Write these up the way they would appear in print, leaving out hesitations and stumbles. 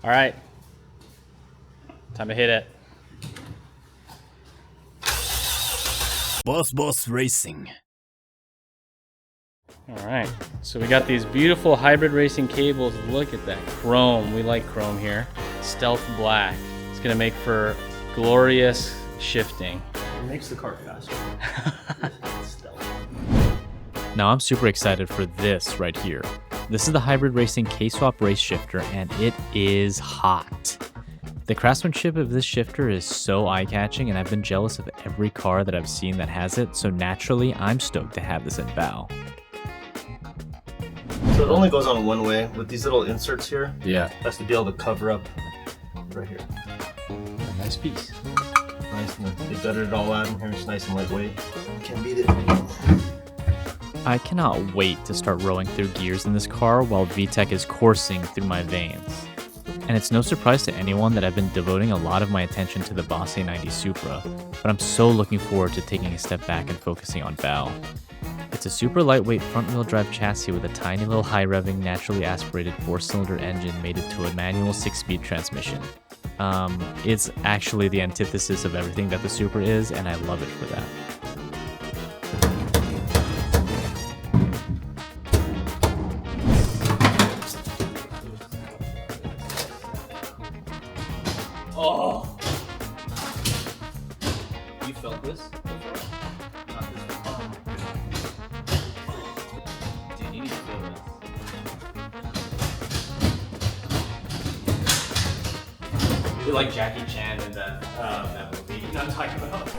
All right, time to hit it. Boss Racing. All right, so we got these beautiful hybrid racing cables. Look at that chrome. We like chrome here. Stealth black. It's gonna make for glorious shifting. It makes the car faster. Now I'm super excited for this right here. This is the hybrid racing K-swap race shifter, and it is hot. The craftsmanship of this shifter is so eye-catching, and I've been jealous of every car that I've seen that has it, so naturally I'm stoked to have this at BAO. So it only goes on one way with these little inserts here. Yeah. That's to be able to cover up right here. A nice piece. Nice, and they gutted it all out in here. It's nice and lightweight. Can't beat it. I cannot wait to start rolling through gears in this car while VTEC is coursing through my veins. And it's no surprise to anyone that I've been devoting a lot of my attention to the Boss A90 Supra, but I'm so looking forward to taking a step back and focusing on BAO. It's a super lightweight front-wheel drive chassis with a tiny little high-revving, naturally aspirated 4-cylinder engine mated to a manual 6-speed transmission. It's actually the antithesis of everything that the Supra is, and I love it for that. Oh! You felt this before? Dude, you need to feel this. You're like Jackie Chan in that movie. You know what I'm talking about?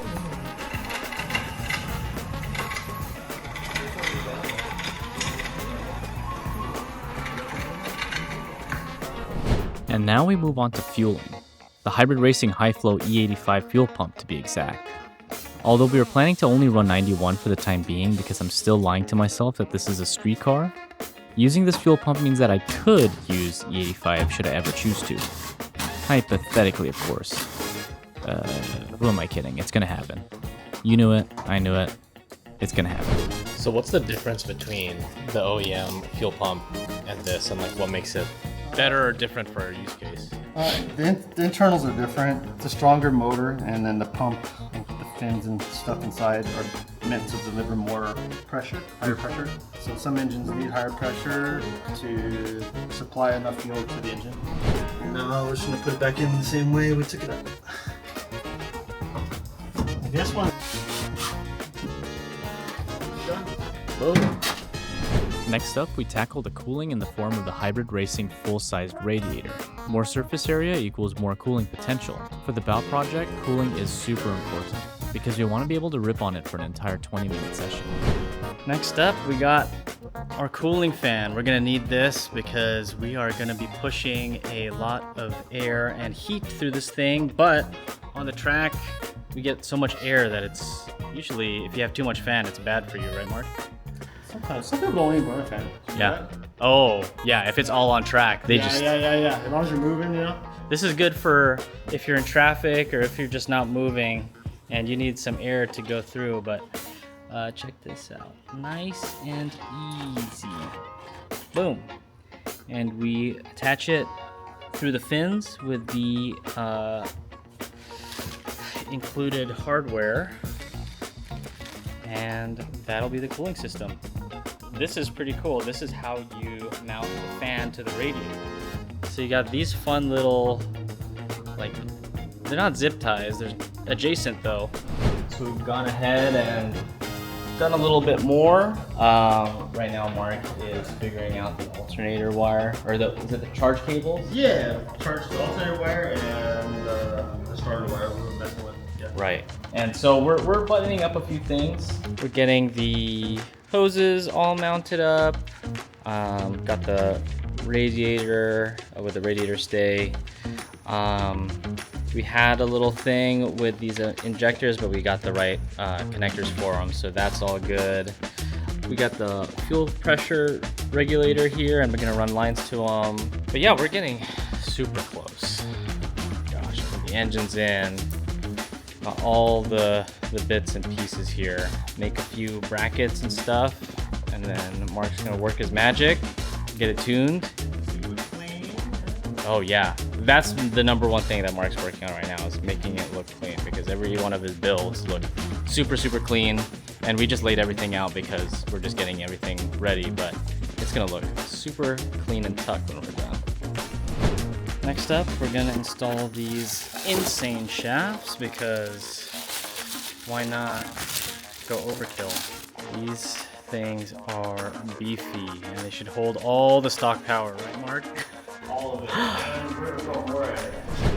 And now we move on to fueling. The hybrid racing high-flow E85 fuel pump to be exact. Although we were planning to only run 91 for the time being because I'm still lying to myself that this is a street car, using this fuel pump means that I could use E85 should I ever choose to. Hypothetically, of course. Who am I kidding? It's gonna happen. You knew it, I knew it, it's gonna happen. So what's the difference between the OEM fuel pump and this, and like what makes it better or different for our use case? The internals are different. It's a stronger motor, and then the pump, the fins and stuff inside are meant to deliver more pressure, higher pressure. So some engines need higher pressure to supply enough fuel to the engine. No, we're just gonna put it back in the same way we took it out. This one. Next up, we tackle the cooling in the form of the hybrid racing full-sized radiator. More surface area equals more cooling potential. For the BAO project, cooling is super important because you want to be able to rip on it for an entire 20-minute session. Next up, we got our cooling fan. We're gonna need this because we are gonna be pushing a lot of air and heat through this thing, but on the track, we get so much air that it's usually, if you have too much fan, it's bad for you, right, Mark? Sometimes. Some people don't even run a fan. Yeah. Oh, yeah, if it's all on track, they just... Yeah. As long as you're moving, you know? This is good for if you're in traffic or if you're just not moving and you need some air to go through, but check this out. Nice and easy. Boom. And we attach it through the fins with the included hardware, and that'll be the cooling system. This is pretty cool. This is how you mount the fan to the radiator. So you got these fun little, like, they're not zip ties, they're adjacent though. So we've gone ahead and done a little bit more. Right now Mark is figuring out the alternator wire, or is it the charge cables? Yeah, charge the alternator wire and the starter wire we're messing with. Yeah. Right. And so we're buttoning up a few things. We're getting the hoses all mounted up. Got the radiator with the radiator stay. We had a little thing with these injectors, but we got the right connectors for them, so that's all good. We got the fuel pressure regulator here, and we're gonna run lines to them. But yeah, we're getting super close. Gosh, the engine's in. Got all the bits and pieces here. Make a few brackets and stuff, and then Mark's gonna work his magic, get it tuned. Oh yeah, that's the number one thing that Mark's working on right now, is making it look clean, because every one of his builds look super clean, and we just laid everything out because we're just getting everything ready, but it's gonna look super clean and tucked when we're done. Next up, we're gonna install these insane shafts, because why not go overkill? These things are beefy, and they should hold all the stock power, right, Mark? All of it.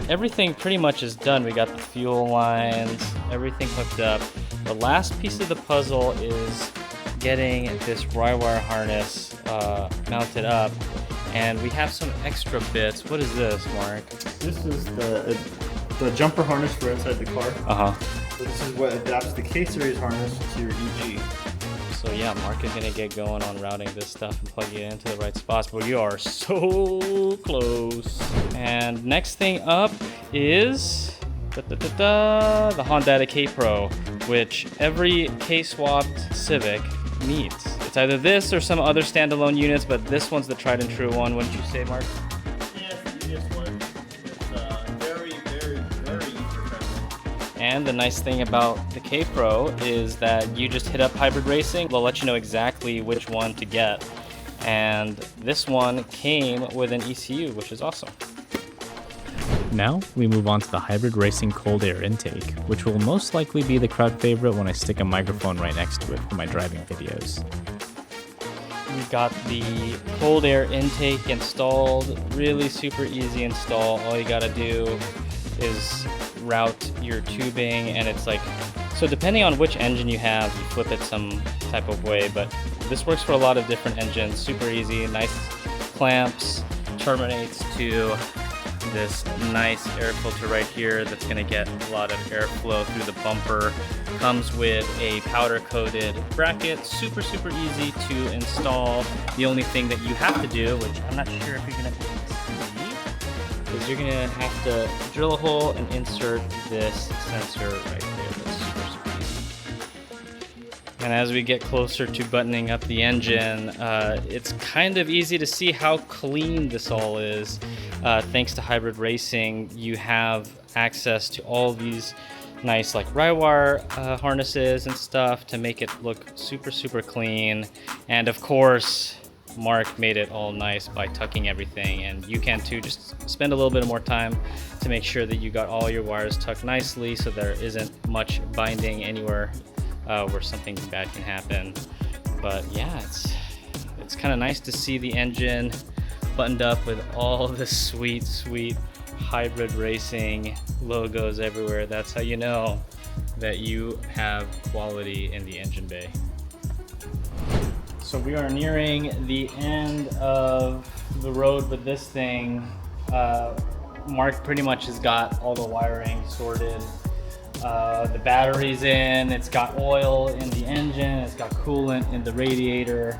Everything pretty much is done. We got the fuel lines, everything hooked up. The last piece of the puzzle is getting this Rywire harness mounted up, and we have some extra bits. What is this, Mark? This is the jumper harness for inside the car. So this is what adapts the K-series harness to your EG. So yeah, Mark is gonna get going on routing this stuff and plugging it into the right spots, but we are so close. And next thing up is the Hondata KPro, which every K-swapped Civic needs. It's either this or some other standalone units, but this one's the tried and true one, wouldn't you say, Mark? Yes, the easiest one. It's very user-friendly. And the nice thing about the KPro is that you just hit up Hybrid Racing. They'll let you know exactly which one to get. And this one came with an ECU, which is awesome. Now we move on to the Hybrid Racing cold air intake, which will most likely be the crowd favorite when I stick a microphone right next to it for my driving videos. We got the cold air intake installed, really super easy install. All you gotta do is route your tubing, and it's like, so depending on which engine you have, you flip it some type of way, but this works for a lot of different engines. Super easy, nice clamps, terminates to this nice air filter right here that's going to get a lot of airflow through the bumper. Comes with a powder coated bracket, super easy to install. The only thing that you have to do, which I'm not sure if you're going to see, is you're going to have to drill a hole and insert this sensor right there. That's super easy. And as we get closer to buttoning up the engine, it's kind of easy to see how clean this all is. Thanks to Hybrid Racing, you have access to all these nice like Rywire harnesses and stuff to make it look super clean. And of course, Mark made it all nice by tucking everything, and you can too. Just spend a little bit more time to make sure that you got all your wires tucked nicely so there isn't much binding anywhere where something bad can happen. But yeah, it's kind of nice to see the engine buttoned up with all the sweet Hybrid Racing logos everywhere. That's how you know that you have quality in the engine bay. So we are nearing the end of the road with this thing. Mark pretty much has got all the wiring sorted. The battery's in, it's got oil in the engine, it's got coolant in the radiator.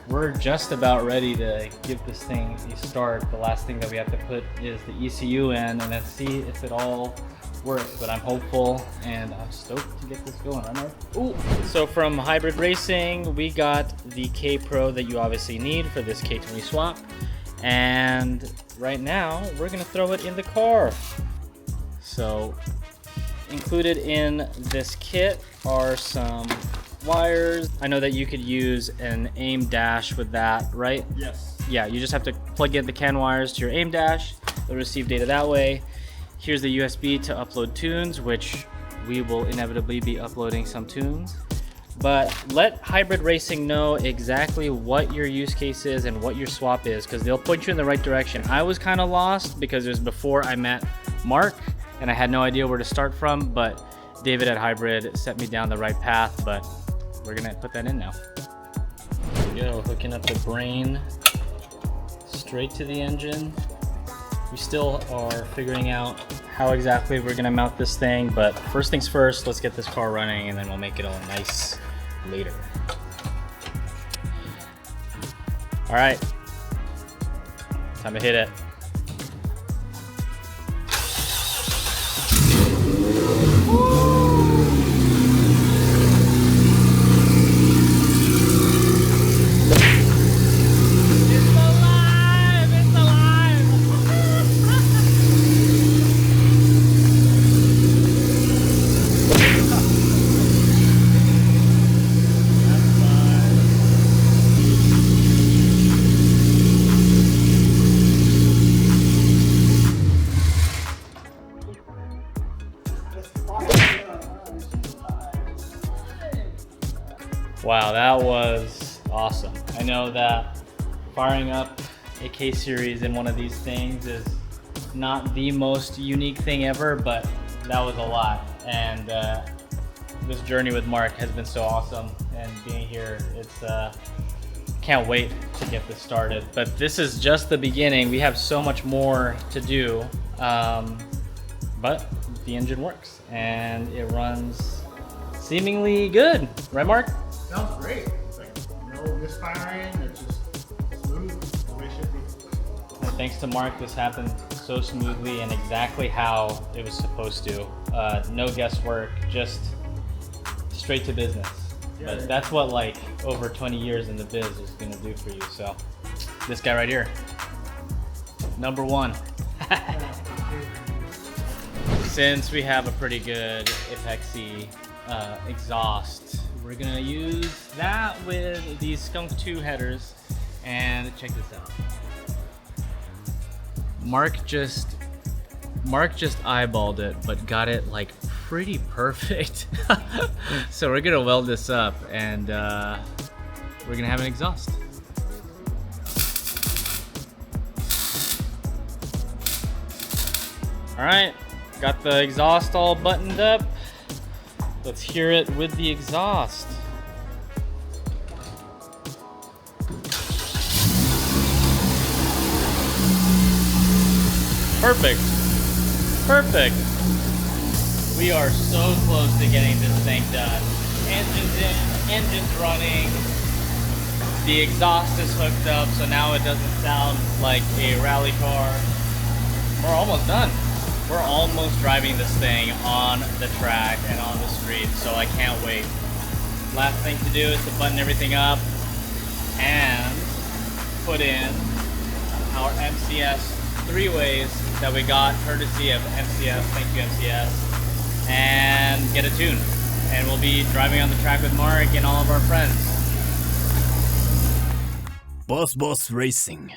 We're just about ready to give this thing a start. The last thing that we have to put is the ECU in, and then see if it all works. But I'm hopeful, and I'm stoked to get this going. Ooh. So from Hybrid Racing, we got the KPro that you obviously need for this K20 swap. And right now, we're gonna throw it in the car. So included in this kit are some wires. I know that you could use an AIM dash with that, right? Yes. Yeah, you just have to plug in the CAN wires to your AIM dash. They'll receive data that way. Here's the USB to upload tunes, which we will inevitably be uploading some tunes. But let Hybrid Racing know exactly what your use case is and what your swap is, because they'll point you in the right direction. I was kind of lost because it was before I met Mark, and I had no idea where to start from, but David at Hybrid set me down the right path, but we're gonna put that in now. There we go, hooking up the brain straight to the engine. We still are figuring out how exactly we're gonna mount this thing, but first things first, let's get this car running and then we'll make it all nice later. All right, time to hit it. Wow, that was awesome. I know that firing up a K series in one of these things is not the most unique thing ever, but that was a lot. And this journey with Mark has been so awesome, and being here, it's can't wait to get this started. But this is just the beginning. We have so much more to do, but the engine works and it runs seemingly good, right, Mark? Sounds great. It's like no misfiring. It's just smooth the way it should be. And thanks to Mark, this happened so smoothly and exactly how it was supposed to. No guesswork, just straight to business. Yeah, But that's what like over 20 years in the biz is gonna do for you. So this guy right here, number one. Since we have a pretty good Apexy exhaust, we're gonna use that with these Skunk 2 headers. And check this out. Mark just eyeballed it, but got it like pretty perfect. So we're gonna weld this up and we're gonna have an exhaust. All right, got the exhaust all buttoned up. Let's hear it with the exhaust. Perfect. Perfect. We are so close to getting this thing done. Engine's in, engine's running. The exhaust is hooked up, so now it doesn't sound like a rally car. We're almost done. We're almost driving this thing on the track and on the street, so I can't wait. Last thing to do is to button everything up and put in our MCS 3-ways that we got courtesy of MCS, thank you MCS, and get a tune. And we'll be driving on the track with Mark and all of our friends. Boss Racing.